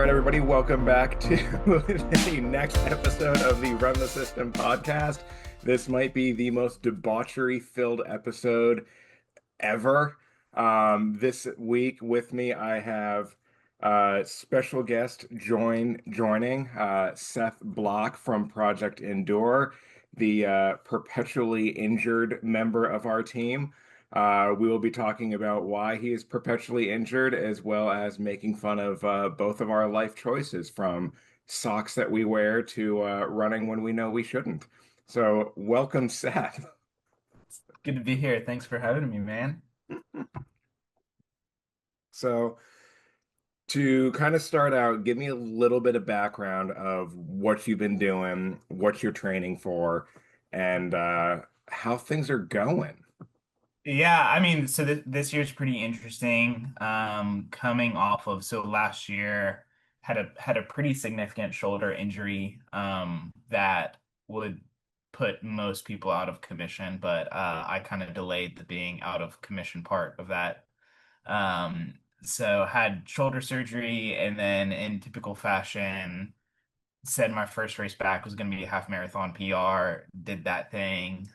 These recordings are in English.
right, everybody, welcome back to the next episode of the Run the System podcast. This might be the most debauchery filled episode ever. This week with me, I have special guest joining Seth Block from Project Endure, the perpetually injured member of our team. We will be talking about why he is perpetually injured, as well as making fun of both of our life choices, from socks that we wear to running when we know we shouldn't. So, welcome, Seth. Good to be here. Thanks for having me, man. So, to kind of start out, give me a little bit of background of what you've been doing, what you're training for, and how things are going. Yeah, I mean, so this year's pretty interesting. Coming off of last year had a pretty significant shoulder injury that would put most people out of commission, but I kind of delayed the being out of commission part of that. So had shoulder surgery, and then in typical fashion, said my first race back was going to be a half marathon PR, did that thing.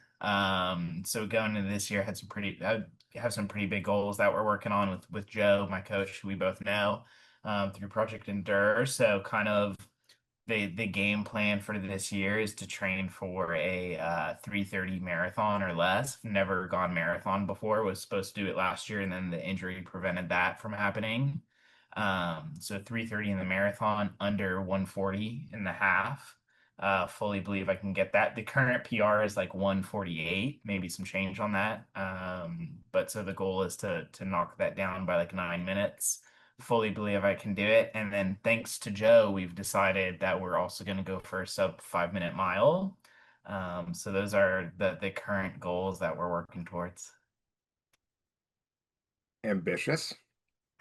So going into this year, I have some pretty big goals that we're working on with Joe, my coach, who we both know, through Project Endure. So kind of the game plan for this year is to train for a 3:30 marathon or less. Never gone marathon before, was supposed to do it last year, and then the injury prevented that from happening. So 3:30 in the marathon, under 140 in the half. Fully believe I can get that. The current PR is like 148, maybe some change on that. But so the goal is to knock that down by like 9 minutes. Fully believe I can do it. And then thanks to Joe, we've decided that we're also going to go for a sub 5 minute mile. So those are the current goals that we're working towards. Ambitious,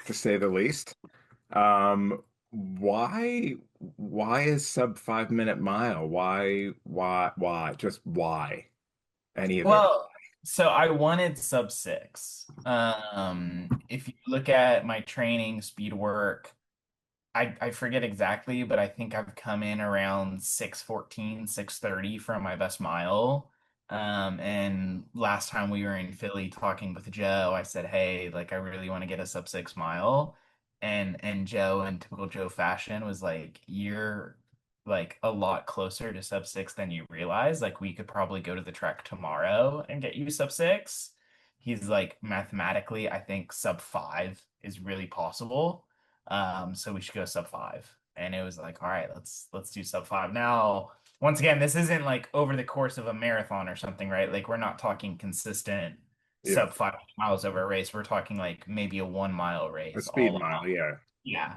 to say the least. Why is sub 5 minute mile? Why? Just why? Any of it? Well, so I wanted sub six. If you look at my training speed work, I forget exactly, but I think I've come in around 6:14, 6:30 from my best mile. And last time we were in Philly talking with Joe, I said, "Hey, like I really want to get a sub 6 mile." And Joe, in typical Joe fashion, was like, "You're like a lot closer to sub six than you realize. Like we could probably go to the track tomorrow and get you sub six." He's like, mathematically, I think sub five is really possible. So we should go sub five. And it was like, all right, let's do sub five. Now, once again, this isn't like over the course of a marathon or something, right? Like we're not talking consistent Yeah, sub 5 miles over a race. We're talking like maybe a 1 mile a race speed all mile, out. yeah. Yeah.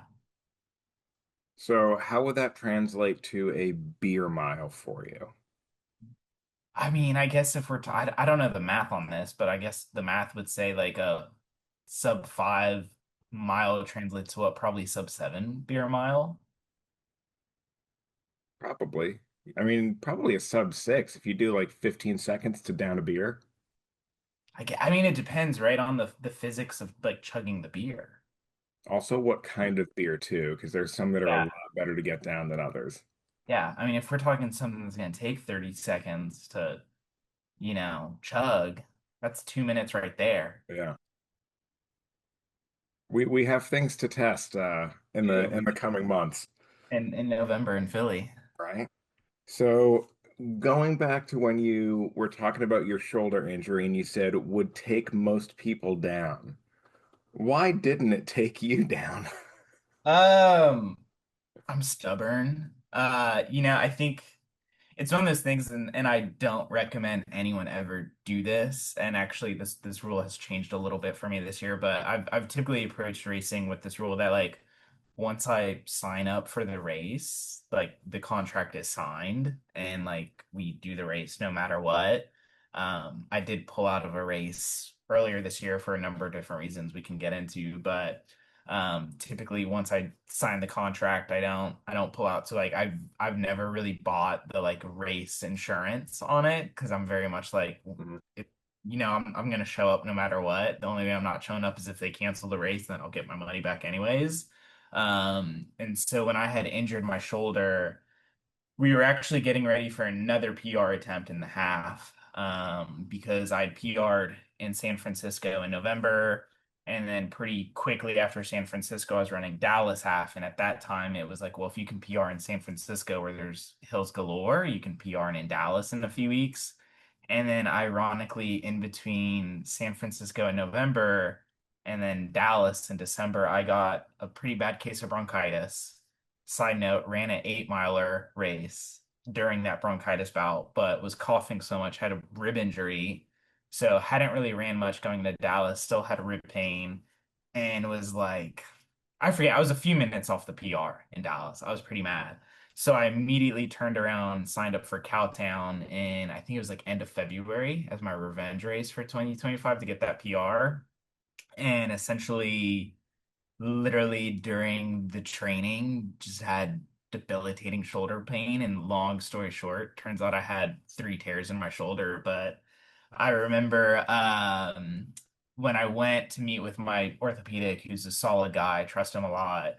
So how would that translate to a beer mile for you? I mean, I guess if we're I don't know the math on this, but I guess the math would say like a sub 5 mile translates to what, probably sub seven beer mile. Probably. I mean, probably a sub six if you do like 15 seconds to down a beer. I mean, it depends, right, on the physics of like chugging the beer. Also, what kind of beer too, because there's some that are a Yeah. lot better to get down than others. Yeah. I mean, if we're talking something that's going to take 30 seconds to, chug, that's 2 minutes right there. Yeah. We have things to test in Ew. the coming months, In November in Philly. right? So going back to when you were talking about your shoulder injury and you said it would take most people down. Why didn't it take you down? Um, I'm stubborn. I think it's one of those things, and I don't recommend anyone ever do this. And actually, this rule has changed a little bit for me this year, but I've typically approached racing with this rule that like once I sign up for the race, like the contract is signed and like we do the race no matter what. I did pull out of a race earlier this year for a number of different reasons we can get into, but typically once I sign the contract, I don't pull out. So like I've never really bought the like race insurance on it because I'm very much like Mhm. if I'm gonna show up no matter what. The only way I'm not showing up is if they cancel the race, then I'll get my money back anyways. And so when I had injured my shoulder, we were actually getting ready for another PR attempt in the half, because I'd PR'd in San Francisco in November. And then pretty quickly after San Francisco, I was running Dallas half. And at that time, it was like, well, if you can PR in San Francisco where there's hills galore, you can PR in Dallas in a few weeks. And then ironically, in between San Francisco in November and then Dallas in December, I got a pretty bad case of bronchitis. Side note, ran an 8 miler race during that bronchitis bout, but was coughing so much, had a rib injury. So hadn't really ran much going to Dallas, still had rib pain, and was like, I forget, I was a few minutes off the PR in Dallas. I was pretty mad. So I immediately turned around, signed up for Cowtown in, I think it was like end of February as my revenge race for 2025 to get that PR. And essentially, literally during the training, just had debilitating shoulder pain. And long story short, turns out I had 3 tears in my shoulder. But I remember when I went to meet with my orthopedic, who's a solid guy, I trust him a lot.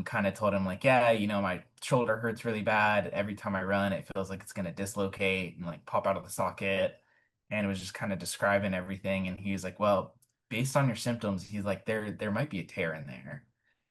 Kind of told him like, yeah, my shoulder hurts really bad. Every time I run, it feels like it's gonna dislocate and like pop out of the socket. And was just kind of describing everything. And he was like, well, based on your symptoms, he's like, there might be a tear in there.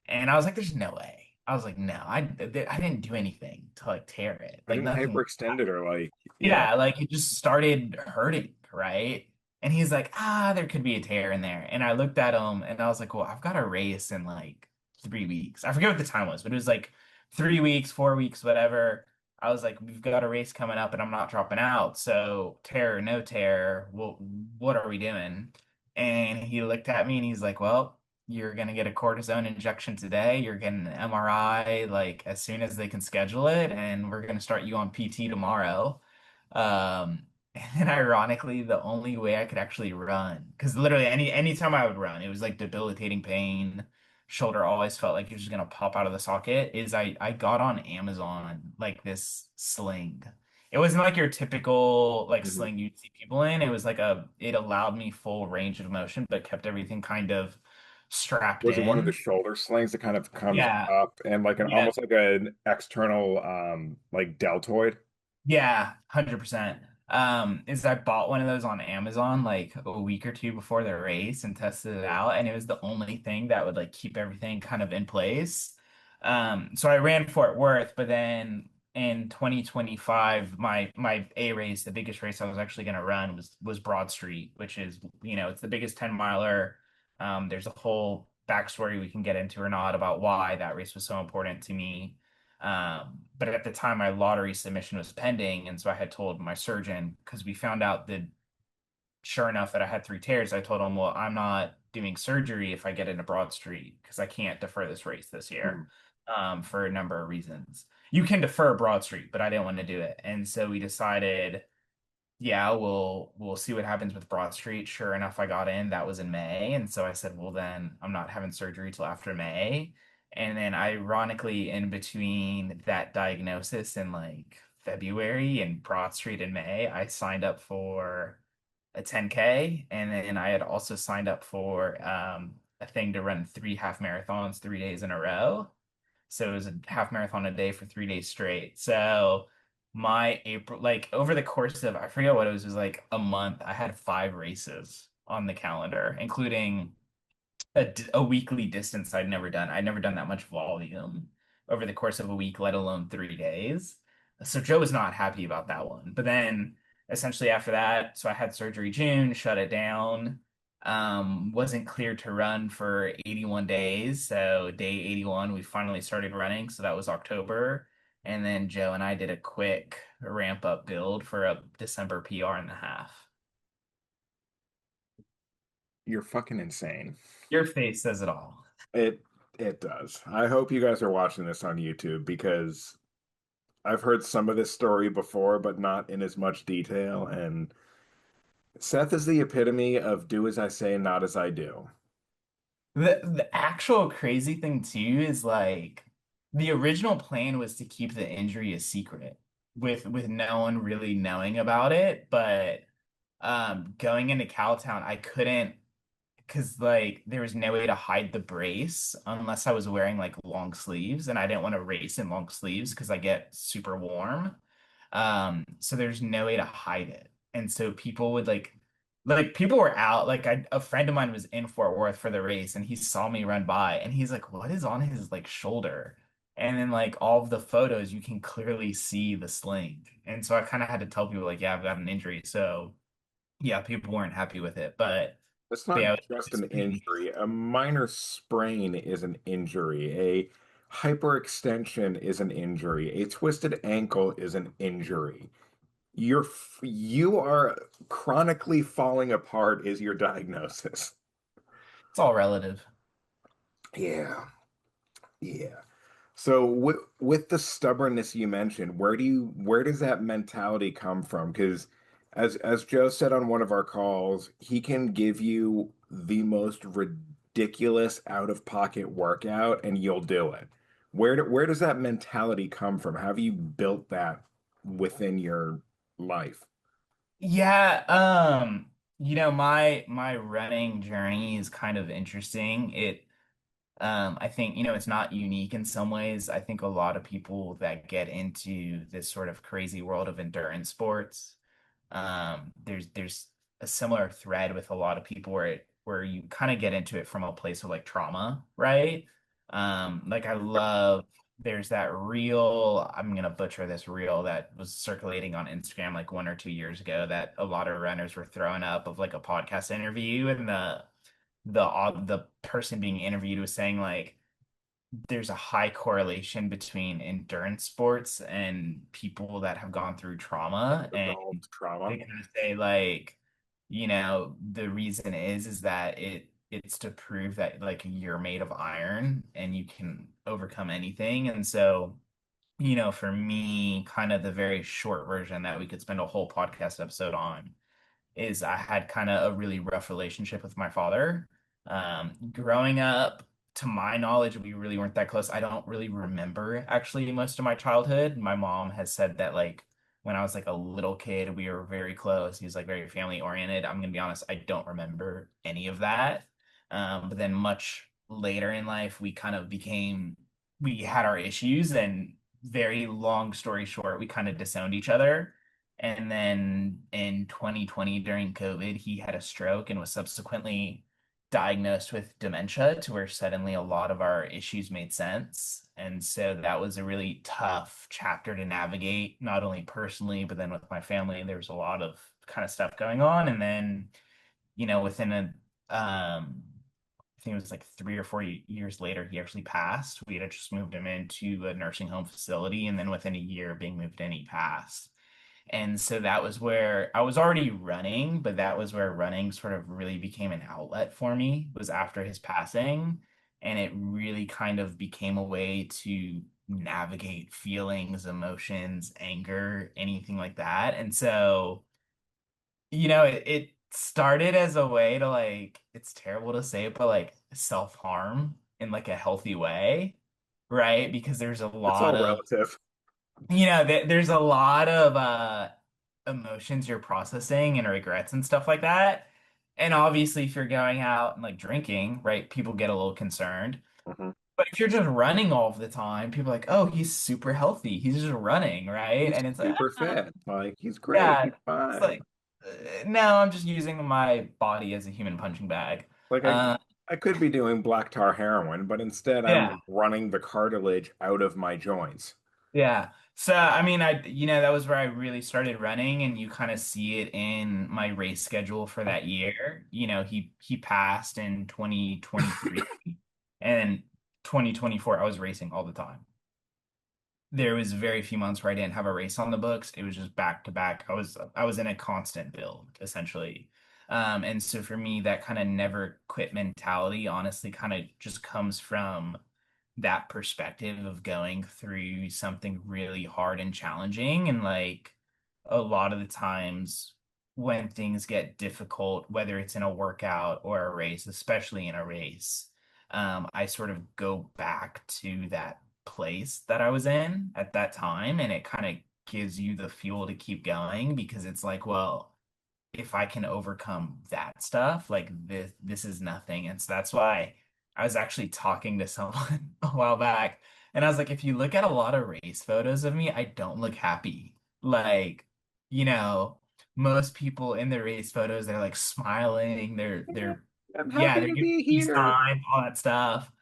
And I was like, there's no way. I was like, no, I didn't do anything to like tear it. I Like didn't nothing. hyperextend it or like, yeah. Yeah, like it just started hurting, right? And he's like, there could be a tear in there. And I looked at him and I was like, well, I've got a race in like 3 weeks. I forget what the time was, but it was like 3 weeks, 4 weeks, whatever. I was like, we've got a race coming up and I'm not dropping out. So tear or no tear, well, what are we doing? And he looked at me and he's like, well, you're gonna get a cortisone injection today. You're getting an MRI like as soon as they can schedule it, and we're gonna start you on PT tomorrow. And then ironically, the only way I could actually run, because literally anytime I would run, it was like debilitating pain. Shoulder always felt like it was just gonna pop out of the socket, is I got on Amazon like this sling. It wasn't like your typical like Mhm. sling you'd see people in. It was like it allowed me full range of motion, but kept everything kind of strapped Was it one of the in. shoulder slings that kind of comes Yeah. up and like an Yeah. almost like an external like deltoid? Yeah, 100%. Is I bought one of those on Amazon like a week or two before the race and tested it out, and it was the only thing that would like keep everything kind of in place. So I ran Fort Worth, but then in 2025, my A race, the biggest race I was actually going to run was Broad Street, which is, it's the biggest 10 miler. There's a whole backstory we can get into or not about why that race was so important to me. But at the time, my lottery submission was pending. And so I had told my surgeon, because we found out that sure enough that I had 3 tears, I told him, well, I'm not doing surgery if I get into Broad Street because I can't defer this race this year, Mhm. for a number of reasons. You can defer Broad Street, but I didn't want to do it. And so we decided, yeah, we'll see what happens with Broad Street. Sure enough, I got in. That was in May. And so I said, well, then I'm not having surgery till after May. And then ironically, in between that diagnosis in like February and Broad Street in May, I signed up for a 10K. And then I had also signed up for a thing to run 3 half marathons 3 days in a row. So it was a half marathon a day for 3 days straight. So my April, like over the course of, I forget what it was like a month, I had 5 races on the calendar, including a weekly distance I'd never done. I'd never done that much volume over the course of a week, let alone 3 days. So Joe was not happy about that one. But then essentially after that, so I had surgery June, shut it down. Wasn't cleared to run for 81 days. So day 81, we finally started running. So that was October. And then Joe and I did a quick ramp up build for a December PR and a half. You're fucking insane. Your face says it all. It it does. I hope you guys are watching this on YouTube because I've heard some of this story before, but not in as much detail. And Seth is the epitome of do as I say, not as I do. The actual crazy thing too is like the original plan was to keep the injury a secret with no one really knowing about it, but going into Cowtown, I couldn't because like there was no way to hide the brace unless I was wearing like long sleeves, and I didn't want to race in long sleeves because I get super warm. So there's no way to hide it. And so people would like people were out. Like a friend of mine was in Fort Worth for the race and he saw me run by and he's like, "What is on his like shoulder?" And then like all of the photos, you can clearly see the sling. And so I kind of had to tell people like, "Yeah, I've got an injury." So yeah, people weren't happy with it, It's but yeah, not it just was an pretty neat. injury. A minor sprain is an injury. A hyperextension is an injury. A twisted ankle is an injury. You are chronically falling apart is your diagnosis. It's all relative. Yeah. Yeah. So with the stubbornness you mentioned, where does that mentality come from? Because as Joe said on one of our calls, he can give you the most ridiculous out-of-pocket workout and you'll do it. Where does that mentality come from? How have you built that within your life? Yeah, my running journey is kind of interesting. I think, it's not unique in some ways. I think a lot of people that get into this sort of crazy world of endurance sports, there's a similar thread with a lot of people where you kind of get into it from a place of like trauma, right? Like I love there's that reel, I'm gonna butcher this reel that was circulating on Instagram like 1 or 2 years ago that a lot of runners were throwing up of like a podcast interview and the person being interviewed was saying like there's a high correlation between endurance sports and people that have gone through trauma. And Developed trauma. they kind of say like, the reason is that it's to prove that like you're made of iron and you can overcome anything. And so, for me, kind of the very short version that we could spend a whole podcast episode on is I had kind of a really rough relationship with my father. Growing up, to my knowledge, we really weren't that close. I don't really remember actually most of my childhood. My mom has said that like when I was like a little kid, we were very close. He was like very family oriented. I'm gonna be honest, I don't remember any of that. But then much later in life, we had our issues, and very long story short, we kind of disowned each other. And then in 2020, during COVID, he had a stroke and was subsequently diagnosed with dementia, to where suddenly a lot of our issues made sense. And so that was a really tough chapter to navigate, not only personally, but then with my family. There was a lot of kind of stuff going on. And then, within I think it was like 3 or 4 years later, he actually passed. We had just moved him into a nursing home facility. And then within a year of being moved in, he passed. And so that was where I was already running, but that was where running sort of really became an outlet for me, was after his passing. And it really kind of became a way to navigate feelings, emotions, anger, anything like that. And so, it started as a way to like, it's terrible to say it, but like self-harm in like a healthy way, right? Because there's a It's lot all of relative. there's a lot of emotions you're processing and regrets and stuff like that. And obviously, if you're going out and like drinking, right, people get a little concerned. Mhm. But if you're just running all of the time, people are like, "Oh, he's super healthy. He's just running, right?" He's And it's like, super fit. Like he's great. yeah, He's it's fine. like, no, I'm just using my body as a human punching bag. Like Uh, I could be doing black tar heroin, but instead yeah. I'm running the cartilage out of my joints. Yeah. So, I mean, that was where I really started running, and you kind of see it in my race schedule for that year. He passed in 2023, and 2024, I was racing all the time. There was very few months where I didn't have a race on the books. It was just back to back. I was in a constant build, essentially. And so for me, that kind of never quit mentality honestly kind of just comes from that perspective of going through something really hard and challenging. And like a lot of the times when things get difficult, whether it's in a workout or a race, especially in a race, I sort of go back to that place that I was in at that time. And it kind of gives you the fuel to keep going because it's like, well, if I can overcome that stuff, like this is nothing. And so that's why I was actually talking to someone a while back, and I was like, if you look at a lot of race photos of me, I don't look happy. Like, you know, most people in the race photos, they're like smiling, they're I'm yeah, happy they're to giving be peace here. signs, all that stuff.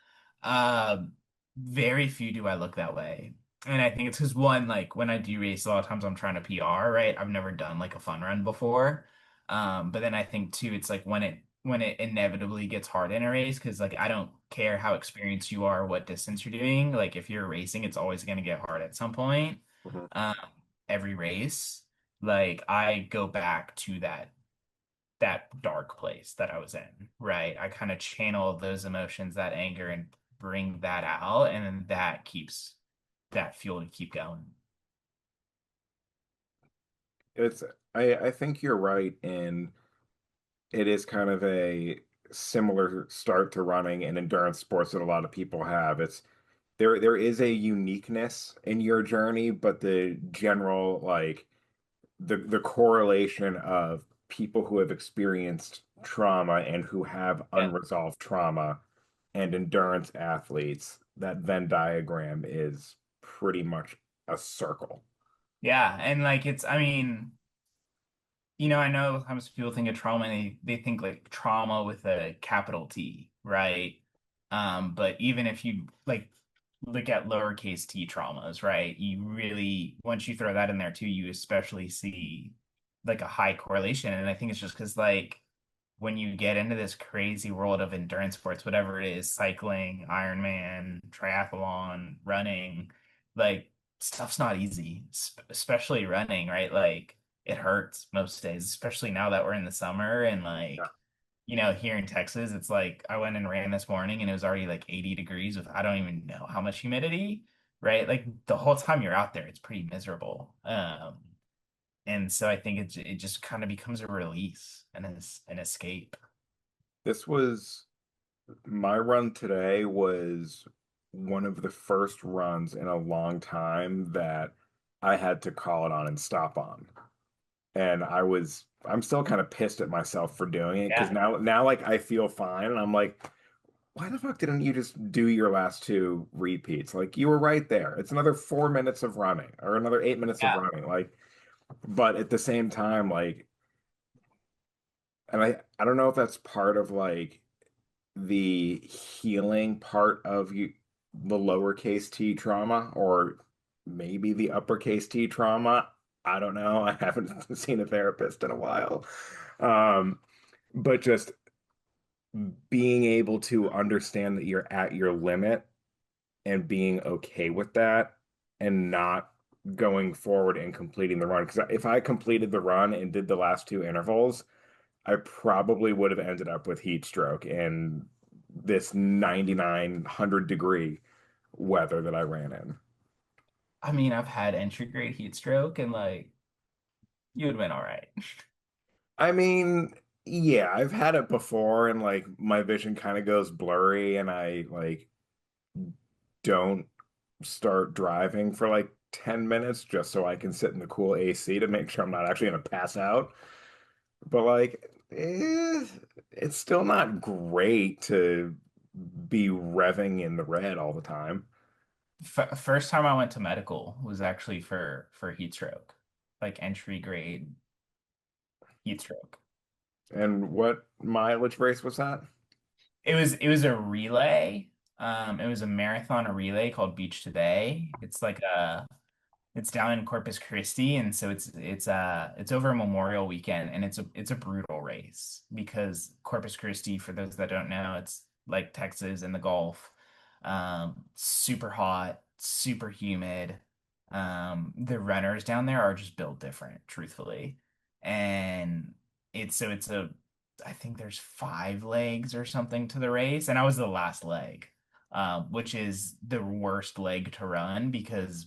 Um, Very few do I look that way. And I think it's because one, like when I do race, a lot of times I'm trying to PR, right? I've never done like a fun run before. But then I think too, it's like when it inevitably gets hard in a race, because like I don't care how experienced you are, what distance you're doing. Like if you're racing, it's always gonna get hard at some point. Mhm. Um, every race, like I go back to that dark place that I was in, right? I kind of channel those emotions, that anger, and bring that out, and then that keeps that fuel to keep going. It's I think you're right, and it is kind of a similar start to running and endurance sports that a lot of people have. It's there is a uniqueness in your journey, but the general like the correlation of people who have experienced trauma and who have Yeah. unresolved trauma and endurance athletes, that Venn diagram is pretty much a circle. Yeah, and like it's, I mean, I know sometimes people think of trauma and they think like trauma with a capital T, right? But even if you like look at lowercase t traumas, right? You really, once you throw that in there too, you especially see like a high correlation. And I think it's just because like when you get into this crazy world of endurance sports, whatever it is, cycling, Ironman, triathlon, running, like stuff's not easy, especially running, right? Like it hurts most days, especially now that we're in the summer and Yeah. like, here in Texas, it's like I went and ran this morning and it was already like 80 degrees with I don't even know how much humidity, right? Like the whole time you're out there, it's pretty miserable. And so I think it just kind of becomes a release and an escape. This was my run today was one of the first runs in a long time that I had to call it on and stop on. And I'm still kind of pissed at myself for doing it because Yeah, now like I feel fine and I'm like, why the fuck didn't you just do your last two repeats? Like you were right there. It's another 4 minutes of running or another 8 minutes of yeah. running. Like, but at the same time, like, and I don't know if that's part of like the healing part of you, the lowercase t trauma, or maybe the uppercase T trauma. I don't know. I haven't seen a therapist in a while. Um, but just being able to understand that you're at your limit and being okay with that and not going forward and completing the run. Because if I completed the run and did the last two intervals, I probably would have ended up with heat stroke in this 99 100 degree weather that I ran in. I mean, I've had entry grade heat stroke and like you would have been all right. I mean, yeah, I've had it before and like my vision kind of goes blurry and I like don't start driving for like 10 minutes just so I can sit in the cool AC to make sure I'm not actually gonna pass out. But like, it's still not great to be revving in the red all the time. F First time I went to medical was actually for heat stroke, like entry grade heat stroke. And what mileage race was that? It was a relay. It was a marathon, a relay called Beach to Bay. It's down in Corpus Christi, and so it's over Memorial Weekend, and it's a brutal race because Corpus Christi, for those that don't know, it's like Texas and the Gulf, super hot, super humid. The runners down there are just built different, truthfully, and it's a I think there's 5 legs or something to the race, and I was the last leg, which is the worst leg to run because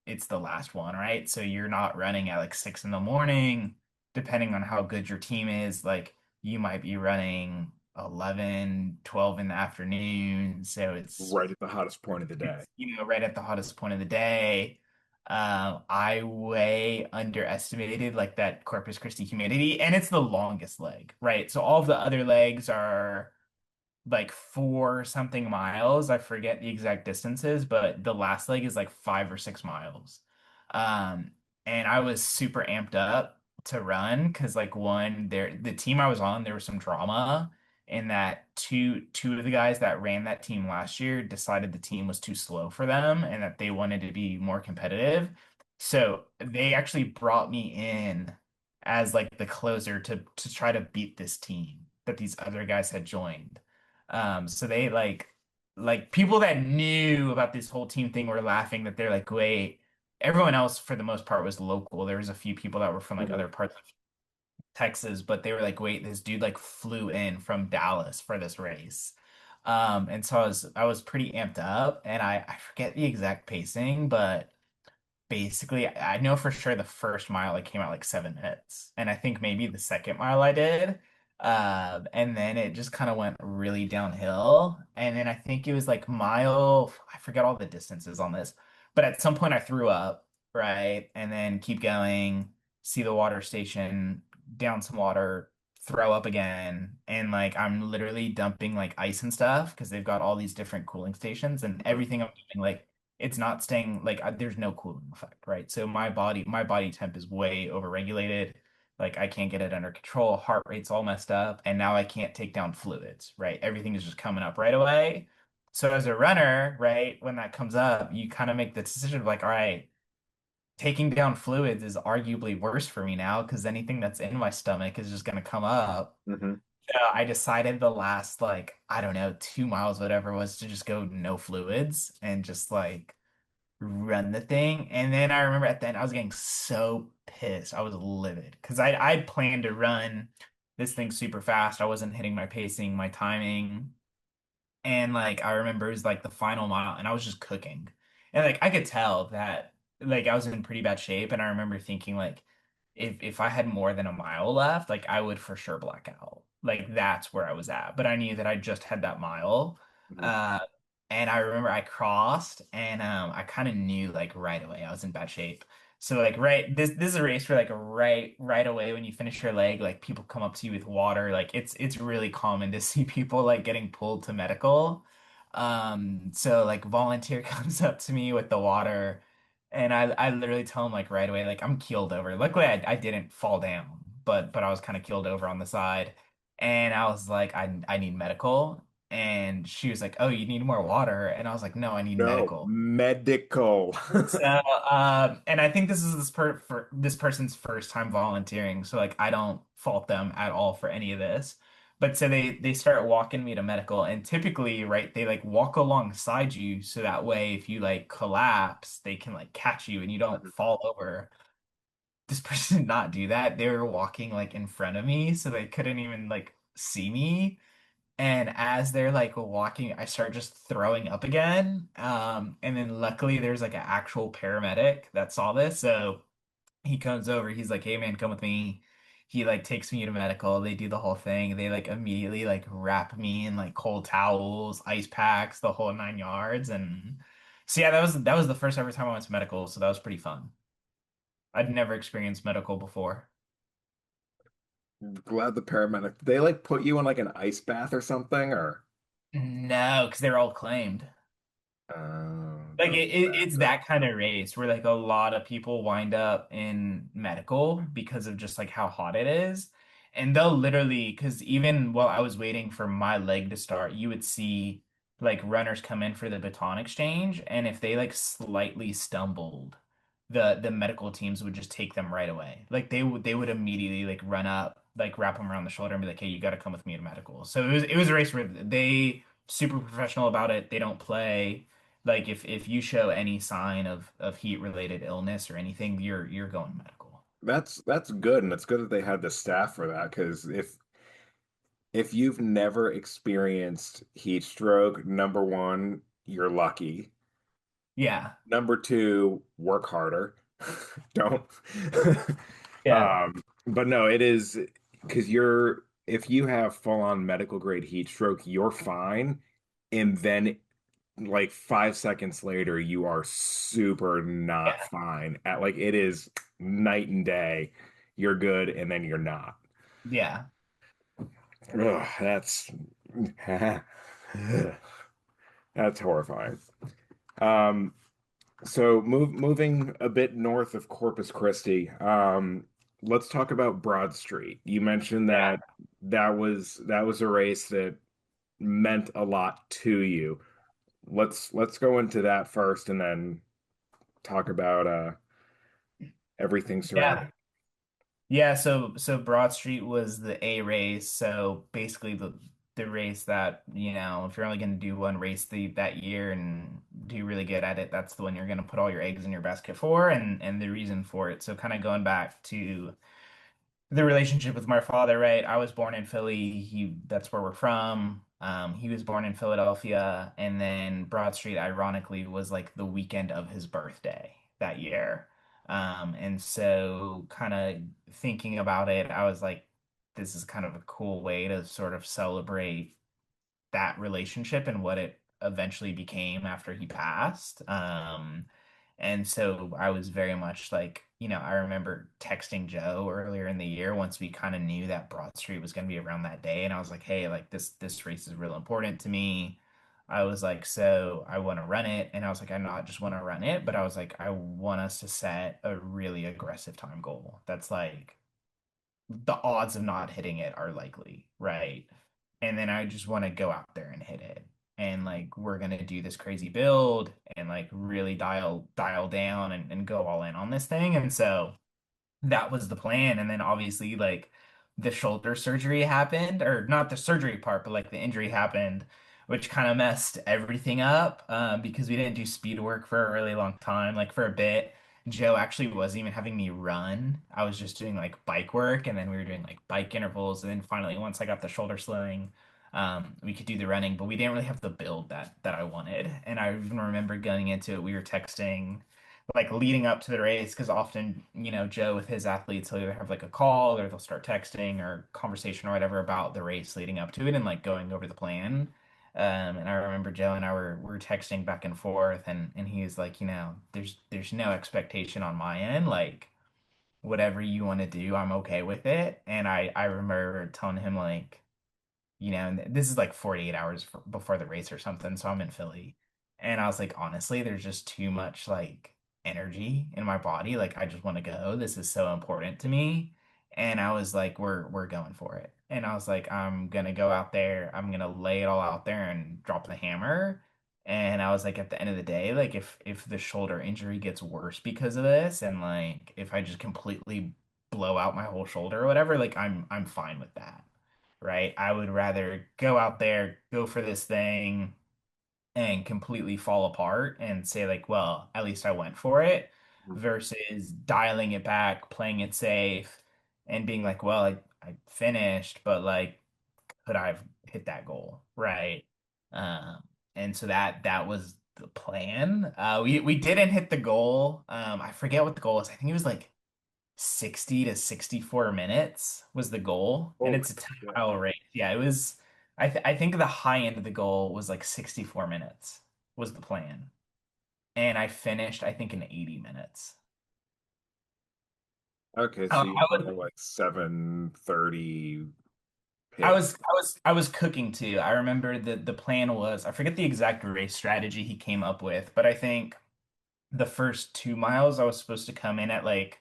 it's the last one, right? So you're not running at like 6 in the morning, depending on how good your team is. Like you might be running 11, 12 in the afternoon. So Right at the hottest point of the day. right at the hottest point of the day. I way underestimated like that Corpus Christi humidity, and it's the longest leg, right? So all of the other legs are like 4 something miles. I forget the exact distances, but the last leg is like 5 or 6 miles. Um, and I was super amped up to run because like one, there the team I was on, there was some drama in that two of the guys that ran that team last year decided the team was too slow for them and that they wanted to be more competitive. So they actually brought me in as like the closer to try to beat this team that these other guys had joined. So they like people that knew about this whole team thing were laughing that they're like, wait, everyone else for the most part was local. There was a few people that were from like Mhm. other parts of Texas, but they were like, wait, this dude like flew in from Dallas for this race. And so I was pretty amped up and I forget the exact pacing, but basically I know for sure the first mile I came out like 7 minutes. And I think maybe the second mile I did. And then it just kind of went really downhill. And then I think it was like mile, I forget all the distances on this, but at some point I threw up, right? And then keep going, see the water station, down some water, throw up again. And like I'm literally dumping like ice and stuff because they've got all these different cooling stations and Mhm. everything I'm doing like it's not staying like there's no cooling effect, right? So my body temp is way overregulated. Like I can't get it under control, heart rate's all messed up, and now I can't take down fluids, right? Everything is just coming up right away. So as a runner, right, when that comes up, you kind of make the decision of like, all right, taking down fluids is arguably worse for me now because anything that's in my stomach is just gonna come up. Mhm. So I decided the last like, I don't know, 2 miles, whatever, was to just go no fluids and just like run the thing. And then I remember at the end, I was getting so pissed. I was livid because I planned to run this thing super fast. I wasn't hitting my pacing, my timing. And like I remember it was like the final mile and I was just cooking. And like I could tell that like I was in pretty bad shape. And I remember thinking like if I had more than a mile left, like I would for sure black out. Like that's where I was at. But I knew that I just had that mile. Mhm. Uh and I remember I crossed and I kind of knew like right away I was in bad shape. So like right this is a race where like right away when you finish your leg, like people come up to you with water. Like it's really common to see people like getting pulled to medical. So like volunteer comes up to me with the water and I literally tell him like right away, like I'm keeled over. Luckily I didn't fall down, but I was kind of keeled over on the side. And I was like, I need medical. And she was like, oh, you need more water. And I was like, no, I need No, medical. medical. So, and I think this is for this person's first time volunteering, so like I don't fault them at all for any of this. But so they start walking me to medical, and typically, right, they like walk alongside you so that way if you like collapse, they can like catch you and you don't Mhm. fall over. This person did not do that. They were walking like in front of me, so they couldn't even like see me. And as they're like walking, I start just throwing up again. And then luckily there's like an actual paramedic that saw this. So he comes over, he's like, hey man, come with me. He like takes me to medical. They do the whole thing. They like immediately like wrap me in like cold towels, ice packs, the whole 9 yards. And so yeah, that was the first ever time I went to medical, so that was pretty fun. I'd never experienced medical before. Glad the paramedic. Did they like put you in like an ice bath or something, or No, because they're all claimed. Like doesn't it's matter. that kind of race where like a lot of people wind up in medical because of just like how hot it is. And they'll literally, because even while I was waiting for my leg to start, you would see like runners come in for the baton exchange. And if they like slightly stumbled, the medical teams would just take them right away. Like they would immediately like run up, like wrap them around the shoulder and be like, hey, you got to come with me to medical. So it was a race where they super professional about it. They don't play. Like if you show any sign of heat related illness or anything, you're going medical. That's good, and it's good that they had the staff for that. Because if you've never experienced heat stroke, number one, you're lucky. Yeah. Number two, work harder. Don't. Yeah. But no, it is because if you have full on medical grade heat stroke, you're fine. And then like 5 seconds later, you are super not Yeah. fine. At like it is night and day. You're good, and then you're not. Yeah. Ugh, that's horrifying. Um, so moving a bit north of Corpus Christi, let's talk about Broad Street. You mentioned Yeah. that that was a race that meant a lot to you. Let's go into that first, and then talk about everything Yeah. surrounding. Yeah, so Broad Street was the A race. So basically the race that, if you're only going to do one race that year and do really good at it, that's the one you're going to put all your eggs in your basket for and the reason for it. So kind of going back to the relationship with my father, right? I was born in Philly. That's where we're from. He was born in Philadelphia, and then Broad Street, ironically, was like the weekend of his birthday that year. And so kind of thinking about it, I was like, this is kind of a cool way to sort of celebrate that relationship and what it eventually became after he passed. And so I was very much like, I remember texting Joe earlier in the year once we kind of knew that Broad Street was going to be around that day. And I was like, hey, like this race is real important to me. I was like, so I want to run it. And I was like, I not just want to run it, but I was like, I want us to set a really aggressive time goal. That's like the odds of not hitting it are likely, right? And then I just want to go out there and hit it. And like we're gonna do this crazy build and like really dial down and go all in on this thing. And so that was the plan. And then obviously, like the shoulder surgery happened, or not the surgery part, but like the injury happened, which kind of messed everything up because we didn't do speed work for a really long time. Like for a bit, Joe actually wasn't even having me run. I was just doing like bike work, and then we were doing like bike intervals. And then finally, once I got the shoulder sling, we could do the running, but we didn't really have the build that I wanted. And I even remember going into it, we were texting like leading up to the race because often, Joe with his athletes, he'll either have like a call or they'll start texting or conversation or whatever about the race leading up to it and like going over the plan. And I remember Joe and I were texting back and forth and he's like, there's no expectation on my end. Like whatever you want to do, I'm okay with it. And I remember telling him like, and this is like 48 hours before the race or something. So I'm in Philly. And I was like, honestly, there's just too much like energy in my body. Like I just want to go. This is so important to me. And I was like, we're going for it. And I was like, I'm gonna go out there, I'm gonna lay it all out there and drop the hammer. And I was like, at the end of the day, like if the shoulder injury gets worse because of this, and like if I just completely blow out my whole shoulder or whatever, like I'm fine with that, right? I would rather go out there, go for this thing, and completely fall apart and say, like, well, at least I went for it, versus dialing it back, playing it safe, and being like, well, I finished, but like, could I have hit that goal, right? Um, and so that was the plan. We didn't hit the goal. I forget what the goal was. I think it was like 60 to 64 minutes was the goal, and Holy it's a 10 shit. mile race. Yeah, it was. I think the high end of the goal was like 64 minutes was the plan, and I finished I think in 80 minutes. Okay, so you were like 7:30 pitch. I was cooking too. I remember the plan was, I forget the exact race strategy he came up with, but I think the first 2 miles I was supposed to come in at like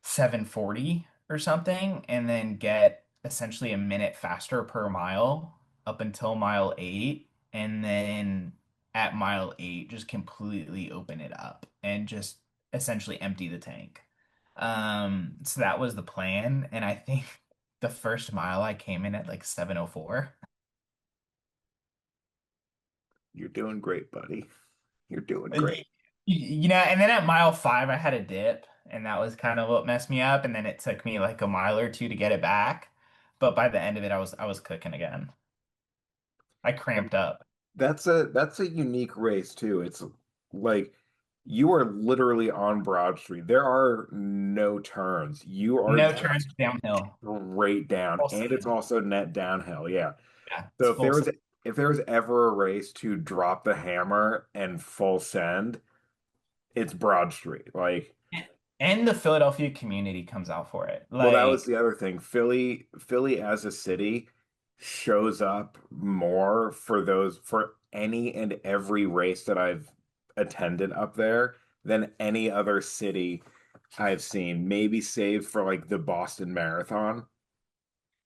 740 or something and then get essentially a minute faster per mile up until mile 8, and then at mile 8 just completely open it up and just essentially empty the tank. So that was the plan, and I think the first mile I came in at like 7:04. You're doing great, buddy. You're doing great. Y- and then at mile 5 I had a dip, and that was kind of what messed me up. And then it took me like a mile or two to get it back. But by the end of it, I was cooking again. I cramped up. That's a unique race too. It's like you are literally on Broad Street. There are no turns. You are No turns just downhill. straight down, Full and it's steam. also net downhill. Yeah. Yeah, it's So if full there was steam. if there was ever a race to drop the hammer and full send, it's Broad Street. Like, And the Philadelphia community comes out for it. well, that was Like, the other thing. Philly as a city shows up more for those for any and every race that I've attended up there than any other city I've seen. Maybe save for like the Boston Marathon.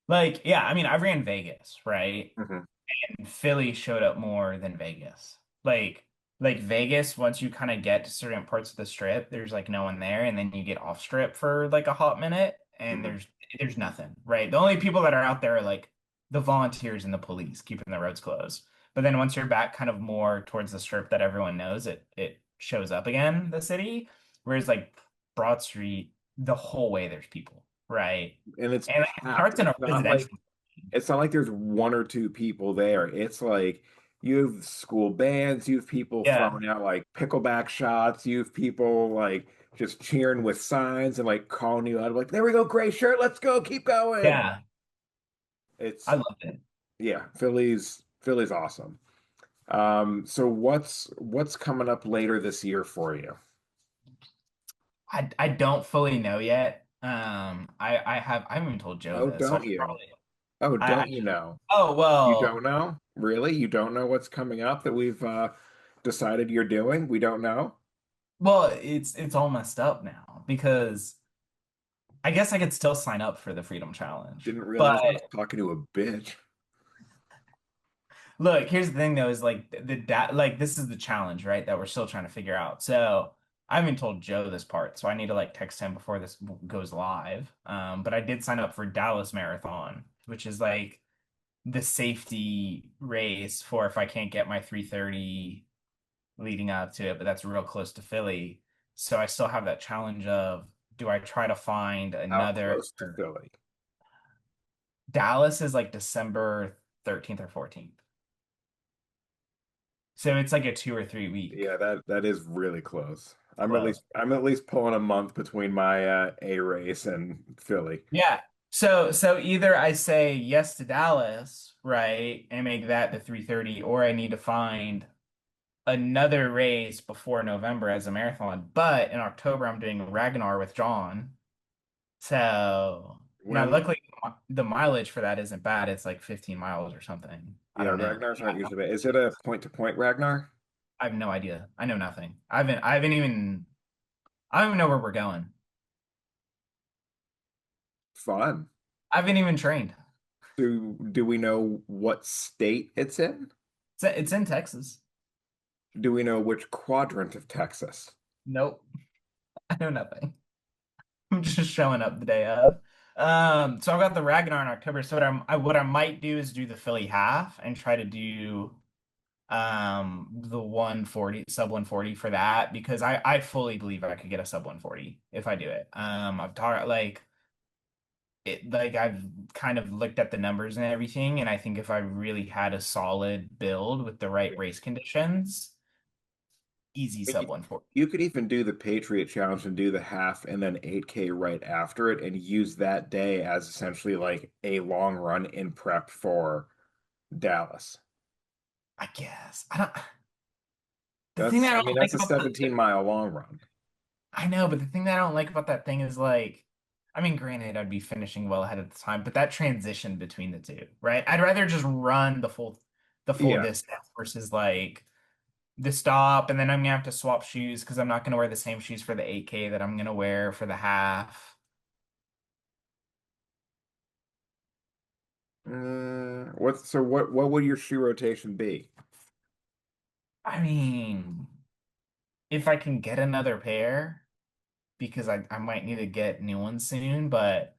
yeah, I mean, I ran Vegas, right? Hmm. And Philly showed up more than Vegas. Like Vegas, once you kind of get to certain parts of the strip, there's like no one there, and then you get off strip for like a hot minute, and Hmm. there's nothing, right? The only people that are out there are like the volunteers and the police keeping the roads closed. But then once you're back kind of more towards the strip that everyone knows, it shows up again, the city. Whereas like Broad Street, the whole way there's people, right? And it's And like, it packed. starts in a residential. It's not like there's one or two people there. It's like you have school bands, you have people Yeah. throwing out like pickleback shots, you have people like just cheering with signs and like calling you out like, there we go, gray shirt, let's go, keep going. Yeah. I It's loved it. yeah, Philly's awesome. So what's coming up later this year for you? I don't fully know yet. I haven't even told Joe Oh, this, so I don't should you? probably Oh, I don't you know? oh You don't well know? Really? You don't know what's coming up that we've decided you're doing? We don't know? it's all messed up now because I guess I could still sign up for the Freedom Challenge. Didn't But realize I was talking to a bitch. look, here's the thing though, is like like this is the challenge, right? That we're still trying to figure out. So I haven't told Joe this part, so I need to like text him before this goes live. But I did sign up for Dallas Marathon, which is like the safety race for if I can't get my 3:30 leading up to it, but that's real close to Philly. So I still have that challenge of do I try to find How another close to Philly? Dallas is like December 13th or 14th. So it's like a 2 or 3 week Yeah, that is really close. close. I'm at least pulling a month between my A race and Philly. Yeah. So either I say yes to Dallas, right, and make that the 3:30, or I need to find another race before November as a marathon. But in October, I'm doing Ragnar with John. So now, When luckily, the mileage for that isn't bad. It's like 15 miles or something. I Yeah, don't know. Ragnar's aren't usually bad. Is it a point to point Ragnar? I have no idea. I know nothing. I don't even know where we're going. Fun. I haven't even trained. Do we know what state it's in? It's in Texas. Do we know which quadrant of Texas? Nope. I know nothing. I'm just showing up the day of. So I've got the Ragnar in October. So what I might do is do the Philly half and try to do the 140 sub 140 for that because I fully believe I could get a sub 140 if I do it. I've talked like I've kind of looked at the numbers and everything, and I think if I really had a solid build with the right race conditions, easy I mean, sub 140. you could even do the Patriot Challenge and do the half and then 8K right after it and use that day as essentially like a long run in prep for Dallas. I guess. I don't the thing That's, that I I don't mean, like that's a about 17-mile long run. I know, but the thing that I don't like about that thing is like, I mean, granted, I'd be finishing well ahead of the time, but that transition between the two, right? I'd rather just run the full Yeah. distance versus like the stop, and then I'm gonna have to swap shoes because I'm not gonna wear the same shoes for the 8K that I'm gonna wear for the half. What would your shoe rotation be? I mean, if I can get another pair, because I might need to get new ones soon, but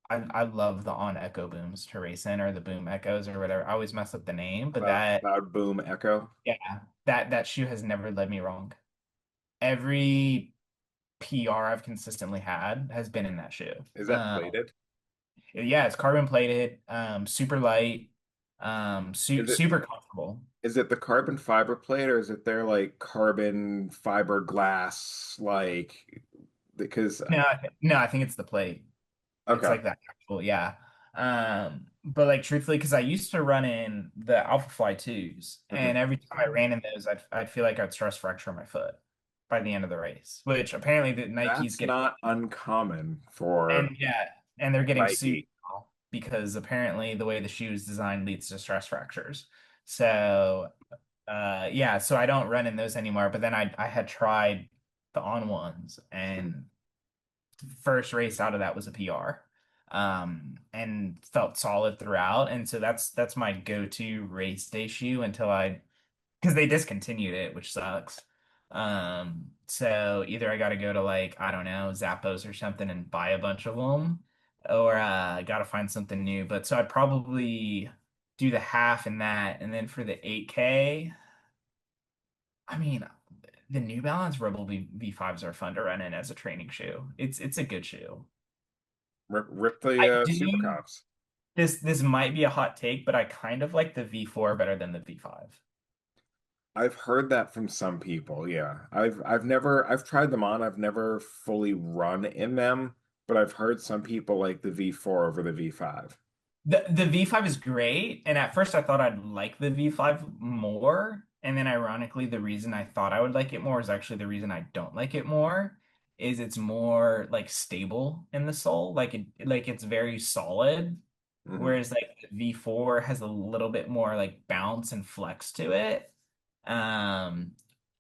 I love the On Echo booms to race in or the Boom Echoes or whatever. I always mess up the name, but Loud Boom Echo. yeah, that shoe has never led me wrong. Every PR I've consistently had has been in that shoe. Is that plated? Yeah, it's carbon plated, super light, Is it super comfortable. is it the carbon fiber plate or is it their like carbon fiber glass like because No, I think it's the plate. It's okay. like that actual, yeah. But like truthfully, because I used to run in the Alpha Fly 2s, Mhm. and every time I ran in those, I'd feel like I'd stress fracture my foot by the end of the race, which apparently the Nike's That's getting, not uncommon for and yeah, and they're getting sued Nike. now because apparently the way the shoe is designed leads to stress fractures. So yeah, so I don't run in those anymore. But then I had tried the on ones, Mhm. and first race out of that was a PR. And felt solid throughout. And so that's my go-to race day shoe until I because they discontinued it, which sucks. So either I got to go to like, I don't know, Zappos or something and buy a bunch of them, or I got to find something new. But so I'd probably do the half in that, and then for the 8K, I mean, the New Balance Rebel V5s are fun to run in as a training shoe. It's a good shoe. Rip the I Super do Cups. this might be a hot take, but I kind of like the V4 better than the V5. I've heard that from some people. Yeah. I've tried them on. I've never fully run in them, but I've heard some people like the V4 over the V5. The V5 is great, and at first I thought I'd like the V5 more, and then ironically, the reason I thought I would like it more is actually the reason I don't like it more, is it's more like stable in the sole, like it's very solid, Hmm. whereas like the V4 has a little bit more like bounce and flex to it. Um,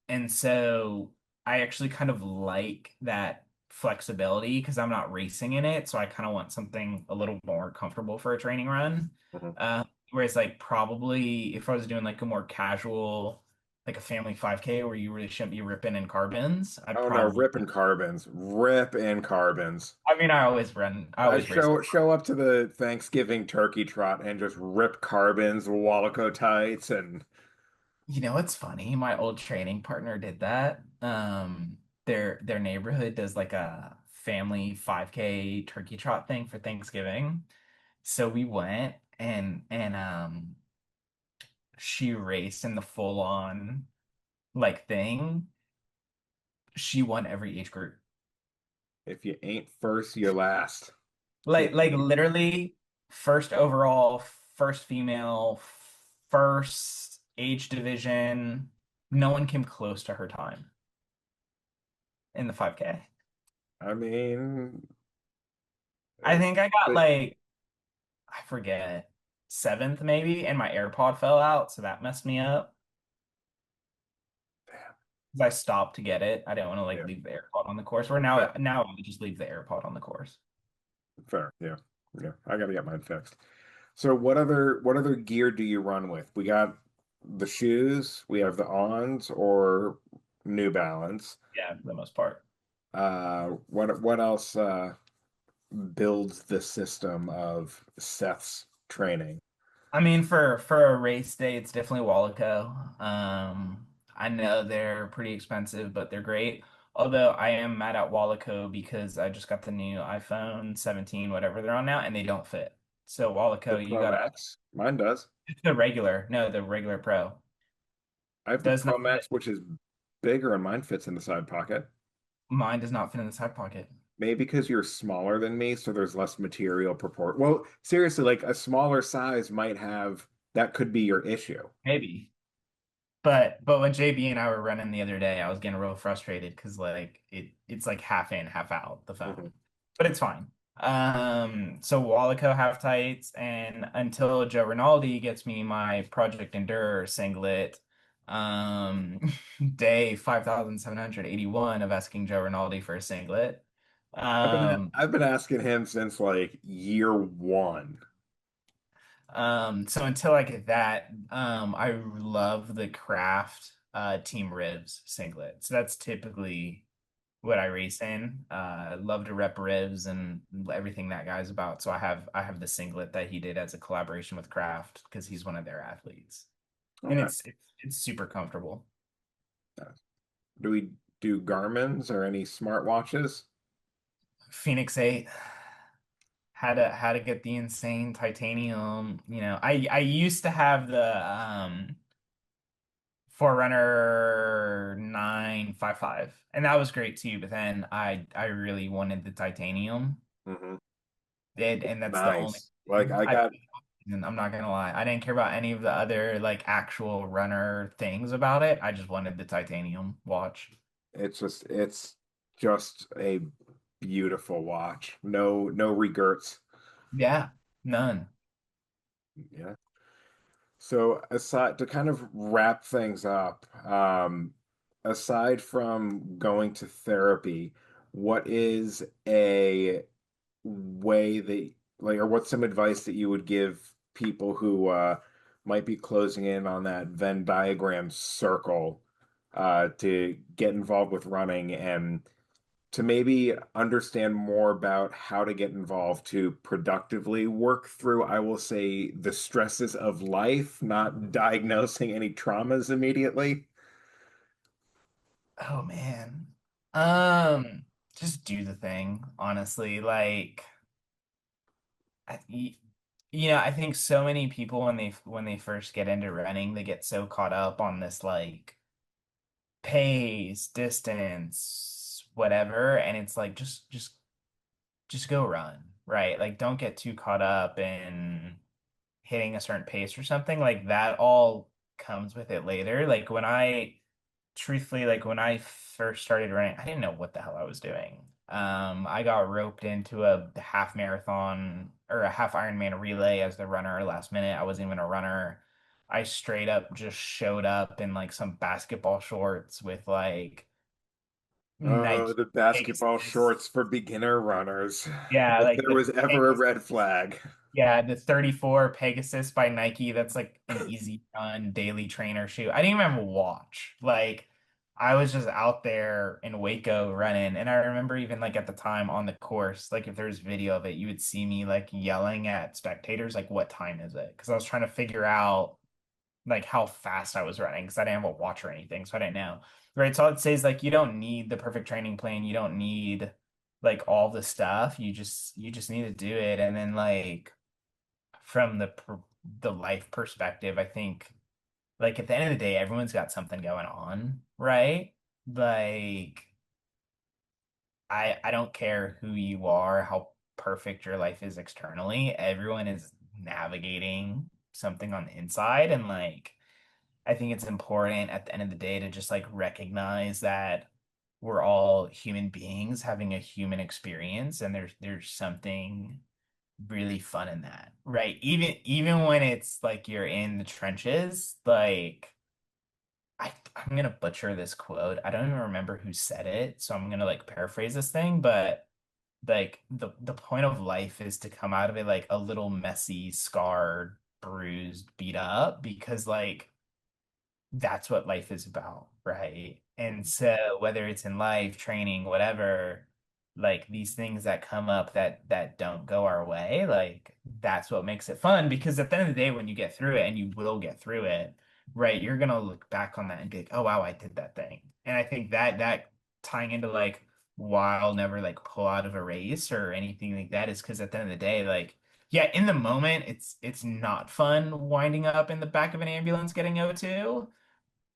and so I actually kind of like that flexibility because I'm not racing in it. So I kind of want something a little more comfortable for a training run. Hmm. Whereas like probably if I was doing like a more casual, like a family 5K where you really shouldn't be ripping in carbons, I'd Oh no, probably, ripping carbons. Rip in carbons. I mean, I I always race. show up to the Thanksgiving turkey trot and just rip carbons, Wallaco tights, and You know what's funny? My old training partner did that. Their neighborhood does like a family 5K turkey trot thing for Thanksgiving. So we went and she raced in the full on like thing. She won every age group. if you ain't first, you're last. Like literally first overall, first female, first age division. No one came close to her time in the 5K. I mean, I it, think I got it, like, I forget, seventh maybe, and my AirPod fell out, so that messed me up. Because I stopped to get it. I didn't want to like yeah, leave the AirPod on the course. Or fair, now I just leave the AirPod on the course. fair, yeah, yeah. I gotta get mine fixed. So what other gear do you run with? We got the shoes, we have the Ons or New Balance. Yeah, for the most part. What else builds the system of Seth's training? I mean, for a race day, it's definitely Walico. I know they're pretty expensive, but they're great. Although I am mad at Walico because I just got the new iPhone 17, whatever they're on now, and they don't fit. So The Walico, you Pro gotta Max? Mine does. the regular, no, the regular Pro I have the does Pro not Max, fit. which is bigger and mine fits in the side pocket. Mine does not fit in the side pocket. Maybe because you're smaller than me, so there's less material proport. Well, seriously, like a smaller size might have that could be your issue. Maybe. But when JB and I were running the other day, I was getting real frustrated because like it's like half in, half out the Mhm. phone. But it's fine. So Walico half tights, and until Joe Rinaldi gets me my Project Endure singlet, um day 5,781 of asking Joe Rinaldi for a singlet. Um I've been asking him since like year one. So until I get that, I love the Craft Team Ribs singlet. So that's typically what I race in. I love to rep ribs and everything that guy's about. So I have the singlet that he did as a collaboration with Craft because he's one of their athletes. And Okay. it's super comfortable. Do we do Garmin's or any smartwatches? Phoenix 8 had to get the insane titanium. You know, I used to have the Forerunner 955, and that was great too. But then I really wanted the titanium, Hmm. And that's the only Nice. Like I I got and I'm not gonna lie. I didn't care about any of the other like actual runner things about it. I just wanted the titanium watch. it's just a beautiful watch. No regrets. Yeah, none. Yeah. So aside to kind of wrap things up, aside from going to therapy, what is a way that like or what's some advice that you would give people who might be closing in on that Venn diagram circle to get involved with running and to maybe understand more about how to get involved to productively work through, I will say, the stresses of life, not diagnosing any traumas immediately. Oh man. Um, just do the thing, honestly. Like I, y- I think so many people when they first get into running, they get so caught up on this like pace, distance, whatever, and it's like just go run, right? Like don't get too caught up in hitting a certain pace or something. Like that all comes with it later. Like truthfully, like when I first started running, I didn't know what the hell I was doing. I got roped into a half marathon or a half Ironman relay as the runner last minute. I wasn't even a runner. I straight up just showed up in like some basketball shorts with like Oh, Nike the basketball Pegasus. shorts for beginner runners. Yeah, If like there the was ever a Pegasus. red flag. Yeah, the 34 Pegasus by Nike. That's like an easy run daily trainer shoe. I didn't even have a watch. Like I was just out there in Waco running. And I remember even like at the time on the course, like if there's video of it, you would see me like yelling at spectators, like, what time is it? Because I was trying to figure out like how fast I was running because I didn't have a watch or anything. So I didn't know. Right. So I'd say is like you don't need the perfect training plan. You don't need like all the stuff. You just need to do it. And then like from the life perspective, I think like at the end of the day, everyone's got something going on, right? Like I don't care who you are, how perfect your life is externally. Everyone is navigating something on the inside, and like I think it's important at the end of the day to just like recognize that we're all human beings having a human experience, and there's something really fun in that, right? Even when it's like you're in the trenches, like I'm gonna butcher this quote. I don't even remember who said it, so I'm gonna like paraphrase this thing, but like the point of life is to come out of it like a little messy, scarred, bruised, beat up, because like that's what life is about, right? And so whether it's in life, training, whatever, like these things that come up that don't go our way, like that's what makes it fun because at the end of the day, when you get through it, and you will get through it, right, you're gonna look back on that and be like, oh wow, I did that thing. And I think that tying into like why I'll never like pull out of a race or anything like that is because at the end of the day, like yeah, in the moment, it's not fun winding up in the back of an ambulance getting O2.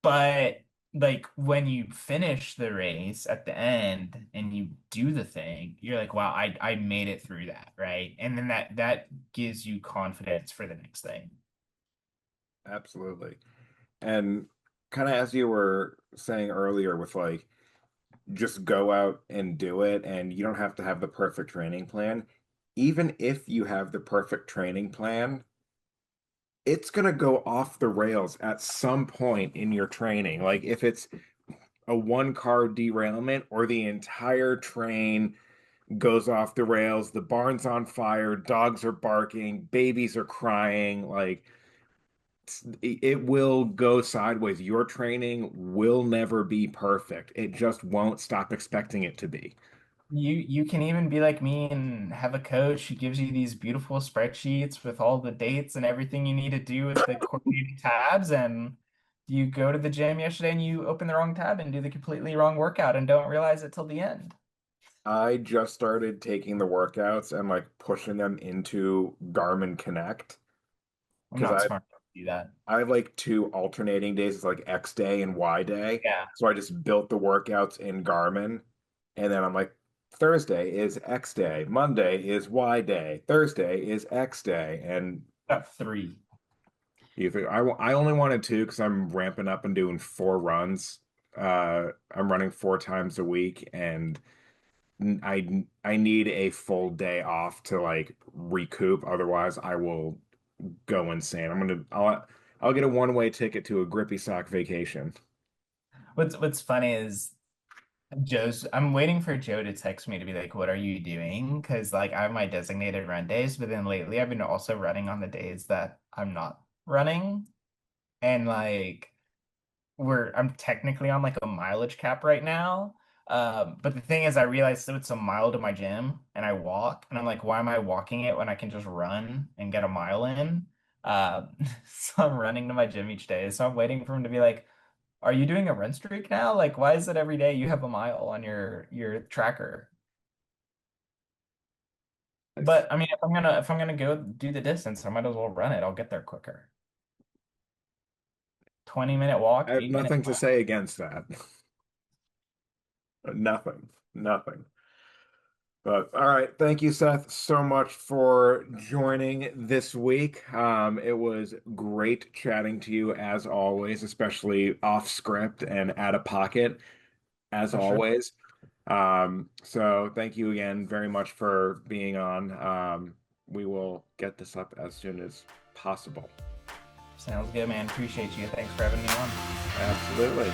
But like when you finish the race at the end and you do the thing, you're like, wow, I made it through that, right? And then that gives you confidence for the next thing. Absolutely. And kind of as you were saying earlier with like just go out and do it and you don't have to have the perfect training plan. Even if you have the perfect training plan, it's going to go off the rails at some point in your training. Like if it's a one car derailment or the entire train goes off the rails, the barn's on fire, dogs are barking, babies are crying, like it will go sideways. Your training will never be perfect. It just won't. Stop expecting it to be. You can even be like me and have a coach who gives you these beautiful spreadsheets with all the dates and everything you need to do with the coordinating tabs, and you go to the gym yesterday and you open the wrong tab and do the completely wrong workout and don't realize it till the end. I just started taking the workouts and like pushing them into Garmin Connect I'm because not smart enough to do that. I have like two alternating days. It's like X day and Y day. Yeah. So I just built the workouts in Garmin, and then I'm like Thursday is X day, Monday is Y day, Thursday is X day, and Got three. I only wanted two because I'm ramping up and doing 4 runs. I'm running 4 times a week, and I need a full day off to like recoup. Otherwise, I will go insane. I'll get a one-way ticket to a grippy sock vacation. What's funny is I'm waiting for Joe to text me to be like, what are you doing? Because like I have my designated run days, but then lately I've been also running on the days that I'm not running. And like I'm technically on like a mileage cap right now. But the thing is I realized so it's a mile to my gym and I walk and I'm like, why am I walking it when I can just run and get a mile in? So I'm running to my gym each day. So I'm waiting for him to be like, are you doing a run streak now? Like, why is it every day you have a mile on your tracker? It's, But I mean, if I'm gonna go do the distance, I might as well run it. I'll get there quicker. 20-minute I walk, have 8 minute nothing to mile. say against that. Nothing, nothing. But all right, thank you, Seth, so much for joining this week. It was great chatting to you as always, especially off script and out of pocket as For sure. always. So thank you again very much for being on. We will get this up as soon as possible. Sounds good, man. Appreciate you. Thanks for having me on. Absolutely.